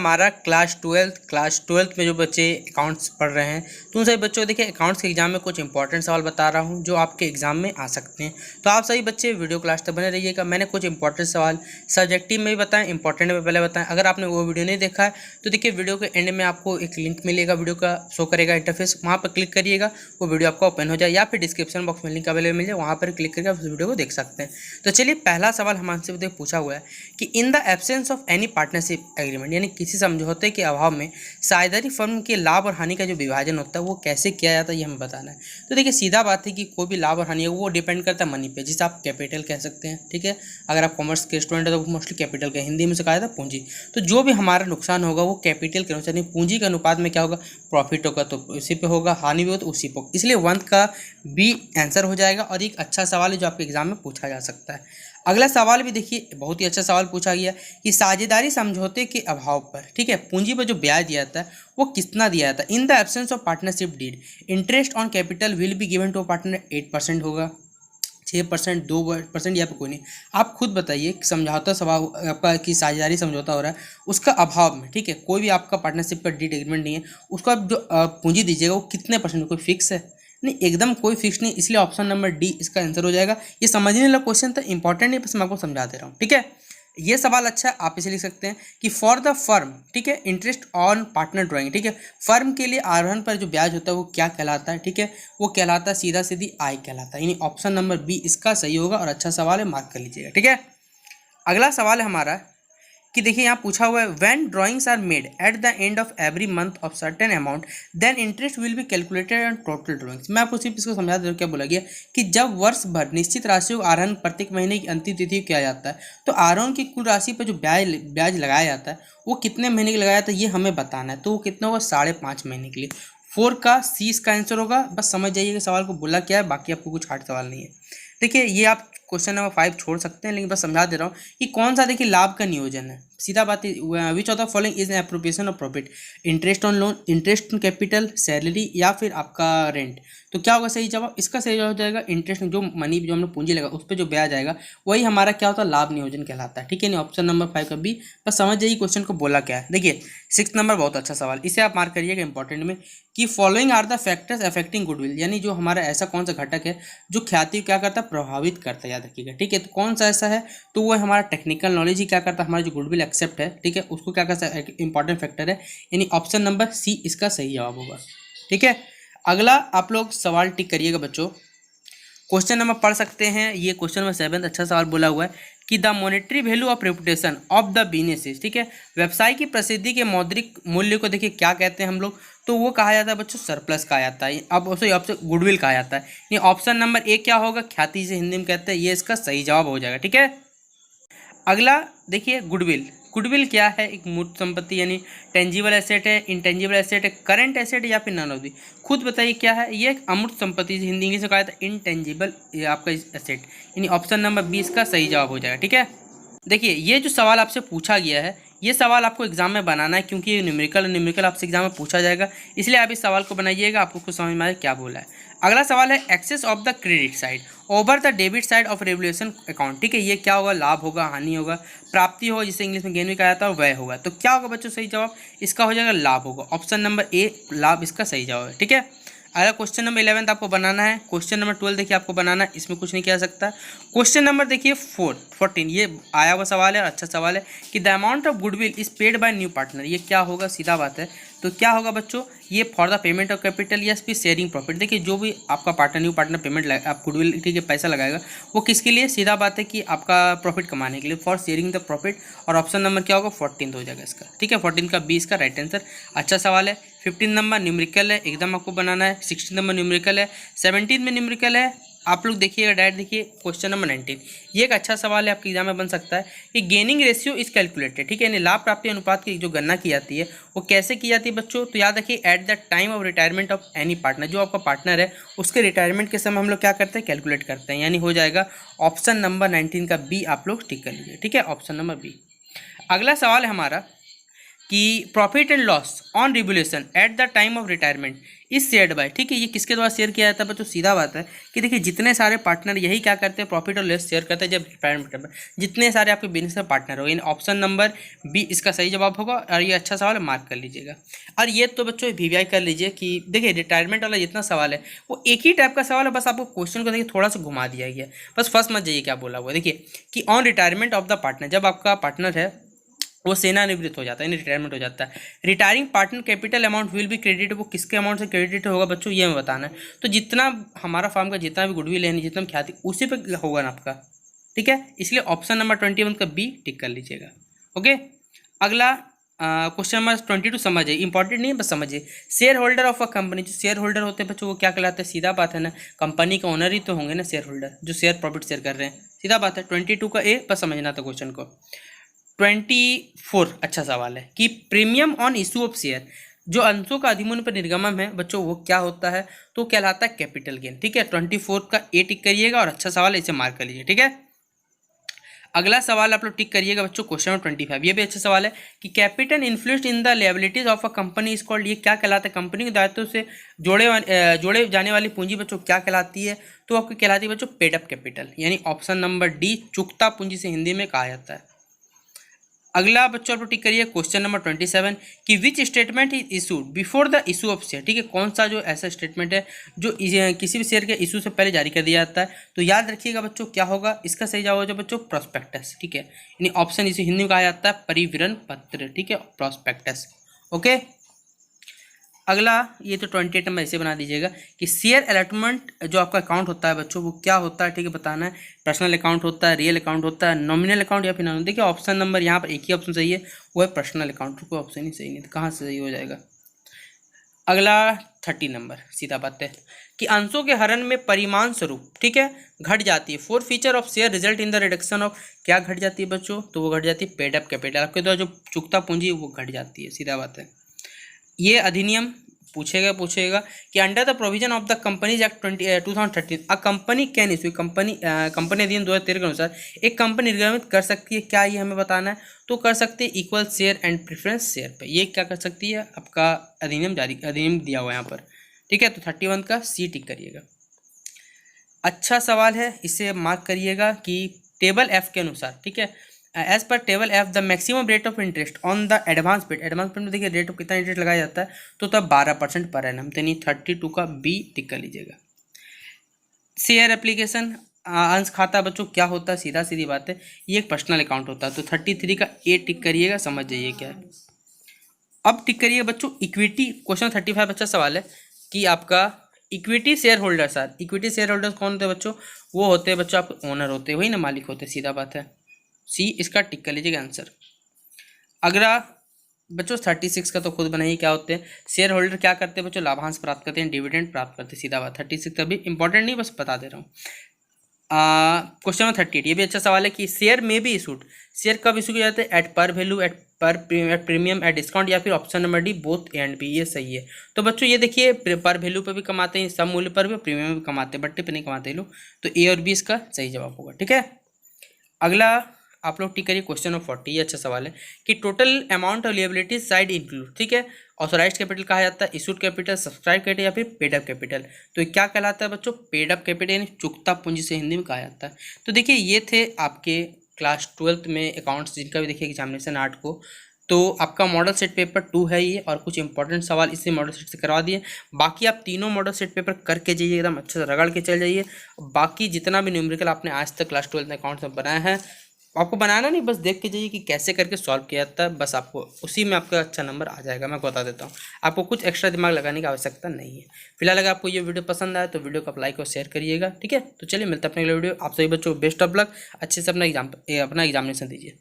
हमारा class twelfth में जो बच्चे अकाउंट्स पढ़ रहे हैं तो उन सभी बच्चों को देखिए अकाउंट्स के एग्जाम में कुछ इंपॉर्टेंट सवाल बता रहा हूं जो आपके एग्जाम में आ सकते हैं। तो आप सभी बच्चे वीडियो क्लास तक बने रहिएगा। मैंने कुछ इंपॉर्टेंट सवाल सब्जेक्टिव में भी बताएं, इंपॉर्टेंट में पहले बताएं। अगर आपने वो वीडियो नहीं देखा है तो देखिए वीडियो के एंड में आपको एक लिंक मिलेगा, वीडियो का शो करेगा इंटरफेस, वहाँ पर क्लिक करिएगा, वो वीडियो आपका ओपन हो जाए, या फिर डिस्क्रिप्शन बॉक्स में लिंक अवेलेबल मिल जाए, वहाँ पर क्लिक करके आप उस वीडियो को देख सकते हैं। तो चलिए पहला सवाल हमसे पूछा हुआ है कि इन the absence of any partnership agreement, यानी किसी समझौते के अभाव में साझेदारी फर्म के लाभ और हानि का जो विभाजन होता है वो कैसे किया जाता है, ये हमें बताना है। तो देखिए सीधा बात है कि कोई भी लाभ और हानि है वो डिपेंड करता है मनी पे, जिसे आप कैपिटल कह सकते हैं। ठीक है, अगर आप कॉमर्स के स्टूडेंट है तो मोस्टली कैपिटल का, हिंदी में से कहा जाता है पूंजी। तो जो भी हमारा नुकसान होगा वो कैपिटल के अनुसार, पूंजी के अनुपात में क्या होगा, प्रॉफिट होगा तो उसी पे होगा, हानि भी हो तो उसी पे, इसलिए 1 का बी आंसर हो जाएगा। और एक अच्छा सवाल है जो आपके एग्जाम में पूछा जा सकता है। अगला सवाल भी देखिए बहुत ही अच्छा सवाल पूछा गया कि साझेदारी समझौते के अभाव पर, ठीक है, पूंजी पर जो ब्याज दिया जाता है वो कितना दिया जाता है। In the absence of partnership deed interest on capital will be given to partner 8% होगा, 6%, 2% या फिर कोई नहीं। आप खुद बताइए समझौता स्वभाव आपका कि साझेदारी समझौता हो रहा है उसका अभाव में, ठीक है, कोई भी आपका पार्टनरशिप का डीड एग्रीमेंट नहीं है, उसको आप जो पूंजी दीजिएगा वो कितने परसेंट, कोई फिक्स है नहीं, एकदम कोई फिक्स नहीं, इसलिए ऑप्शन नंबर डी इसका आंसर हो जाएगा। ये समझने वाला क्वेश्चन था, इंपॉर्टेंट नहीं, बस मैं आपको समझा दे रहा हूँ। ठीक है, ये सवाल अच्छा है, आप इसे लिख सकते हैं कि फॉर द फर्म, ठीक है, इंटरेस्ट ऑन पार्टनर ड्राइंग, ठीक है, फर्म के लिए आरोहण पर जो ब्याज होता है वो क्या कहलाता है, ठीक है, वो कहलाता है सीधा सीधी आय कहलाता है, यानी ऑप्शन नंबर बी इसका सही होगा और अच्छा सवाल है, मार्क कर लीजिएगा। ठीक है, अगला सवाल है हमारा कि देखिए यहाँ पूछा हुआ है when drawings are made at the end of every month of certain amount then interest will be calculated on total drawings. मैं आपको सिर्फ इसको समझा दे क्या बोला गया कि जब वर्ष भर निश्चित राशि को आहरण प्रत्येक महीने की अंतिम तिथि किया जाता है तो आहरण की कुल राशि पर जो ब्याज लगाया जाता है वो कितने महीने के लगाया जाता है ये हमें बताना है। तो वो कितना होगा, 5.5 महीने के लिए। 4 का सी इसका आंसर होगा। बस समझ जाइए कि सवाल को बोला क्या है, बाकी आपको कुछ हार्ड सवाल नहीं है। देखिए ये आप क्वेश्चन नंबर 5 छोड़ सकते हैं, लेकिन बस समझा दे रहा हूँ कि कौन सा देखिए लाभ का नियोजन है। सीधा बात है, which of the following is an appropriation of profit, interest on loan, interest on capital, salary या फिर आपका रेंट। तो क्या होगा सही जवाब, इसका सही जवाब हो जाएगा इंटरेस्ट, जो मनी जो हमने पूंजी लगा उस पर जो ब्याज आएगा वही हमारा क्या होता है, लाभ नियोजन कहलाता है। ठीक है, नहीं ऑप्शन नंबर 5 का बी। बस समझ जाइए क्वेश्चन को बोला क्या है। देखिए 6 नंबर बहुत अच्छा सवाल, इसे आप मार्क करिएगा इंपॉर्टेंट में कि following are the factors affecting goodwill, यानी जो हमारा ऐसा कौन सा घटक है जो ख्याति क्या करता है, प्रभावित करता है, याद रखिएगा। ठीक है, तो कौन सा ऐसा है, तो वो हमारा टेक्निकल नॉलेज ही क्या करता है, हमारा जो गुडविल एक्सेप्ट है, ठीक है, उसको क्या करता है, इंपॉर्टेंट फैक्टर है, यानी ऑप्शन नंबर सी इसका सही जवाब होगा। ठीक है, अगला आप लोग सवाल टिक करिएगा बच्चों। क्वेश्चन नंबर पढ़ सकते हैं, ये क्वेश्चन नंबर 7 अच्छा सवाल बोला हुआ है कि the monetary value of reputation of the businesses, ठीक है, व्यवसाय की प्रसिद्धि के मौद्रिक मूल्य को देखिए क्या कहते हैं हम लोग, तो वो कहा जाता है बच्चों सरप्लस कहा जाता है। अब उसे ऑप्शन गुडविल कहा जाता है, ये ऑप्शन नंबर ए क्या होगा, ख्याति से हिंदी में कहते हैं, ये इसका सही जवाब हो जाएगा। ठीक है, अगला देखिए गुडविल। गुडविल क्या है, एक मूर्त संपत्ति यानी टेंजिबल एसेट है, इंटेंजिबल एसेट है, करंट एसेट या फिर नन ऑफ दी। खुद बताइए क्या है, ये एक अमूर्त संपत्ति, हिंदी इंग्लिश में कहा जाता है इंटेंजिबल आपका एसेट, यानी ऑप्शन नंबर बी इसका सही जवाब हो जाएगा। ठीक है, देखिए ये जो सवाल आपसे पूछा गया है ये सवाल आपको एग्जाम में बनाना है, क्योंकि ये न्यूमेरिकल आपसे एग्जाम में पूछा जाएगा, इसलिए आप इस सवाल को बनाइएगा, आपको कुछ समझ में आए क्या बोला है। अगला सवाल है excess of the credit side over the debit side of revaluation account. ठीक है, ये क्या होगा, लाभ होगा, हानि होगा, प्राप्ति होगा, जिसे इंग्लिश में गेन भी कहा जाता है, और व्यय होगा। तो क्या होगा बच्चों सही जवाब, इसका हो जाएगा लाभ होगा, ऑप्शन नंबर ए लाभ इसका सही जवाब है। ठीक है, अगर क्वेश्चन नंबर 11 आपको बनाना है, क्वेश्चन नंबर 12 देखिए आपको बनाना है, इसमें कुछ नहीं किया सकता। क्वेश्चन नंबर देखिए 14 ये आया हुआ सवाल है और अच्छा सवाल है कि the amount of goodwill is paid by new partner. ये क्या होगा, सीधा बात है, तो क्या होगा बच्चों, ये for the payment of capital या फिर शेयरिंग प्रॉफिट। देखिए जो भी आपका पार्टनर न्यू पार्टनर पेमेंट आप गुडविल, ठीक है, पैसा लगाएगा वो किसके लिए, सीधा बात है कि आपका प्रॉफिट कमाने के लिए, फॉर शेयरिंग द प्रॉफिट, और ऑप्शन नंबर क्या होगा 14 हो जाएगा इसका। ठीक है, 14 का बी इसका राइट आंसर। अच्छा सवाल है। 15 नंबर न्यूमेरिकल है, एकदम आपको बनाना है। 16 नंबर न्यूमेरिकल है, 17 में न्यूमेरिकल है। आप लोग देखिएगा डायरेक्ट देखिए क्वेश्चन नंबर 19, ये एक अच्छा सवाल है, आपके एग्जाम में बन सकता है कि गेनिंग रेशियो इज कैलकुलेटेड। ठीक है, यानी लाभ प्राप्ति अनुपात की जो गणना की जाती है वो कैसे की जाती है बच्चों, तो याद रखिए at the time of retirement of any partner, जो आपका पार्टनर है उसके रिटायरमेंट के समय हम लोग क्या करते हैं, कैलकुलेट करते हैं, यानी हो जाएगा ऑप्शन नंबर 19 का बी आप लोग टिक कर लीजिए। ठीक है, ऑप्शन नंबर बी। अगला सवाल है हमारा कि profit and loss on revolution at the time of retirement is shared by, ठीक है, ये किसके द्वारा शेयर किया जाता है? तो सीधा बात है कि देखिए जितने सारे पार्टनर यही क्या करते हैं, प्रॉफिट और लॉस शेयर करते हैं जब रिटायरमेंट में, जितने सारे आपके बिजनेस में पार्टनर हो। इन ऑप्शन नंबर बी इसका सही जवाब होगा, और ये अच्छा सवाल है, मार्क कर लीजिएगा। और ये तो बच्चों वीवीआई कर लीजिए कि देखिए रिटायरमेंट वाला जितना सवाल है वो एक ही टाइप का सवाल है, बस आपको क्वेश्चन को देखिए थोड़ा सा घुमा दिया गया, बस फर्स्ट मत जाइए क्या बोला हुआ है। देखिए कि on retirement of the partner, जब आपका पार्टनर है वो सेनानिवृत्त हो जाता है, यानी रिटायरमेंट हो जाता है, retiring partner capital amount will be credit, वो किसके अमाउंट से क्रेडिट होगा बच्चों, ये हमें बताना है। तो जितना हमारा फर्म का जितना भी गुडविल है, जितना भी ख्याति, उसी पे होगा ना आपका, ठीक है। इसलिए ऑप्शन नंबर 21 का बी टिक कर लीजिएगा। ओके, अगला क्वेश्चन नंबर 22 समझिए, इंपॉर्टेंट नहीं है बस समझिए। Share holder of a company, जो शेयर होल्डर होते हैं बच्चों वो क्या कहलाते हैं? सीधा बात है ना, कंपनी का ओनर ही तो होंगे ना शेयर होल्डर, जो शेयर प्रॉफिट शेयर कर रहे हैं, सीधा बात है। 22 का ए बस समझना था क्वेश्चन को। 24 अच्छा सवाल है कि premium on issue of share, जो अंशों का अधिमूल्य पर निर्गमन है बच्चों वो क्या होता है? तो कहलाता है कैपिटल गेन, ठीक है। 24 का ए टिक करिएगा, और अच्छा सवाल है, इसे मार्क कर लीजिए, ठीक है। अगला सवाल आप लोग टिक करिएगा बच्चों, क्वेश्चन नंबर 25, ये भी अच्छा सवाल है कि capital influence in the liabilities of a company is called, ये क्या कहलाता है? कंपनी के दायित्व से जोड़े जाने वाली पूंजी बच्चों क्या कहलाती है? तो आपको कहलाती है बच्चों पेड अप कैपिटल, यानी ऑप्शन नंबर डी चुकता पूंजी से हिंदी में कहा जाता है। अगला बच्चों आप टिक करिए क्वेश्चन नंबर 27 कि which statement is issued before the issue of share, ठीक है, कौन सा जो ऐसा स्टेटमेंट है जो किसी भी शेयर के इशू से पहले जारी कर दिया जाता है? तो याद रखिएगा बच्चों क्या होगा, इसका सही जवाब हो बच्चों प्रोस्पेक्टस, ठीक है, यानी ऑप्शन इसे हिंदी में कहा जाता है परिविवरण पत्र, ठीक है, प्रोस्पेक्टस। ओके, अगला ये तो 28 नंबर ऐसे बना दीजिएगा कि शेयर अलॉटमेंट जो आपका अकाउंट होता है बच्चों वो क्या होता है, ठीक है, बताना है। पर्सनल अकाउंट होता है, रियल अकाउंट होता है, नॉमिनल अकाउंट या फिर नॉमिनल। देखिए ऑप्शन नंबर यहाँ पर एक ही ऑप्शन सही है, वो है पर्सनल अकाउंट, कोई ऑप्शन ही सही नहीं, तो कहाँ से सही हो जाएगा। अगला 30 नंबर सीधा बात है कि अंशों के हरण में परिमाण स्वरूप, ठीक है, घट जाती है। Four feature of share result in the reduction of, क्या घट जाती है बच्चों? तो वो घट जाती है पेड अप कैपिटल, आपके द्वारा जो चुकता पूंजी वो घट जाती है, सीधा बात है। ये अधिनियम पूछेगा कि under the provision of the companies act 2013 a company can issue, company अधिनियम 2013 के अनुसार एक कंपनी निर्गमित कर सकती है, क्या ये हमें बताना है? तो कर सकते हैं equal share and preference share पे, ये क्या कर सकती है? आपका अधिनियम दिया हुआ है यहाँ पर, ठीक है। तो 31 का सी टिक करिएगा। अच्छा सवाल है, इसे मार्क करिएगा कि टेबल एफ के अनुसार, ठीक है, as per table F the maximum rate of interest on the advance paid, advance paid में देखिए रेट ऑफ कितना इंटरेस्ट लगाया जाता है, तो तब 12% पर एनम, यानी 32 का बी टिक कर लीजिएगा। शेयर एप्लीकेशन अंश खाता बच्चों क्या होता है? सीधा सीधी बात है, ये एक पर्सनल अकाउंट होता है, तो 33 का ए टिक करिएगा, समझ जाइए क्या है। अब टिक करिएगा बच्चों इक्विटी, क्वेश्चन 35 अच्छा सवाल है कि आपका equity share holder, sir equity share holders कौन होते हैं बच्चों? वो होते हैं बच्चों आपके ओनर होते हैं, वही ना मालिक होते हैं, सीधा बात है, सी इसका टिक कर लीजिएगा आंसर। अगला बच्चों 36 का तो खुद बनाइए क्या होते हैं। शेयर होल्डर क्या करते हैं बच्चों? लाभांश प्राप्त करते हैं, डिविडेंड प्राप्त करते हैं, सीधा बात। 36 अभी इंपॉर्टेंट नहीं, बस बता दे रहा हूँ। क्वेश्चन नंबर 38 ये भी अच्छा सवाल है कि शेयर में भी इशूड, शेयर कब इशू किए जाते हैं? At par value, at premium, at discount, या फिर option number D both A and B, ये सही है। तो बच्चों ये देखिए पर वैल्यू पे भी कमाते हैं, सब मूल्य पर भी, प्रीमियम भी कमाते हैं, बट्टे पे नहीं कमाते लोग, तो ए और बी इसका सही जवाब होगा, ठीक है। अगला आप लोग टिक करिए क्वेश्चन नंबर 40, ये अच्छा सवाल है कि total amount of liability side include, ठीक है, ऑथोराइज्ड कैपिटल कहा जाता है, इशूड कैपिटल, सब्सक्राइब कैपिटल या फिर पेड अप कैपिटल। तो ये क्या कहलाता है बच्चों? पेड अप कैपिटल, यानी चुकता पूंजी से हिंदी में कहा जाता है। तो देखिए ये थे आपके क्लास 12th में अकाउंट्स, जिनका भी देखिए एग्जामिनेशन 8 को, तो आपका मॉडल सेट पेपर 2 है ये, और कुछ इंपॉर्टेंट सवाल इसी मॉडल सेट से करवा दिए। बाकी आप तीनों मॉडल सेट पेपर करके जाइए, एकदम अच्छे से रगड़ के चल जाइए। बाकी जितना भी न्यूमेरिकल आपने आज तक क्लास 12th में अकाउंट्स में बनाया है, आपको बनाना नहीं, बस देख के जाइए कि कैसे करके सॉल्व किया जाता है, बस आपको उसी में आपका अच्छा नंबर आ जाएगा, मैं बता देता हूँ। आपको कुछ एक्स्ट्रा दिमाग लगाने की आवश्यकता नहीं है। फिलहाल अगर आपको ये वीडियो पसंद आए तो वीडियो को लाइक और शेयर करिएगा, ठीक है। तो चलिए मिलते हैं अपने अगले वीडियो। आप सभी बच्चों को बेस्ट ऑफ लक, अच्छे से अपना एग्जामिनेशन दीजिए।